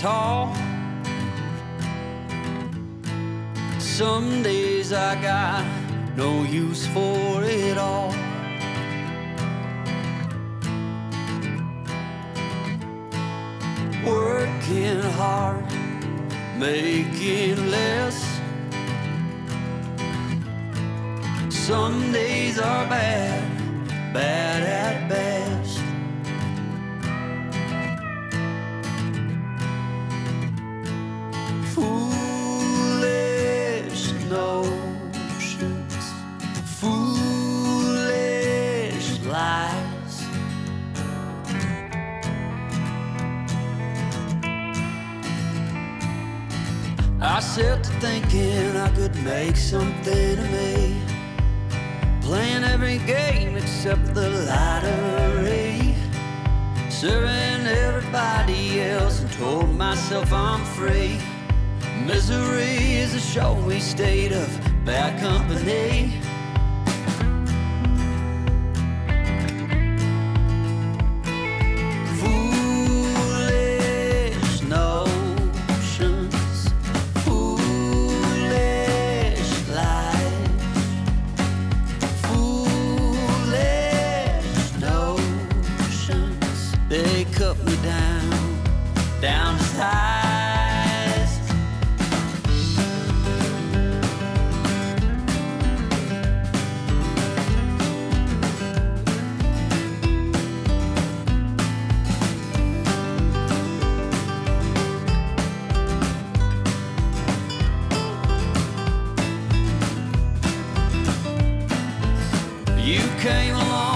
tall. Some days I got no use for it all. Working hard, making less. Some days are bad, bad at best. Foolish notions, foolish lies. I set to thinking I could make something of me, playing every game except the lottery, serving everybody else and told myself I'm free. Misery is a showy state of bad company. Foolish notions, foolish lies. Foolish notions, they cut me down to size. You came along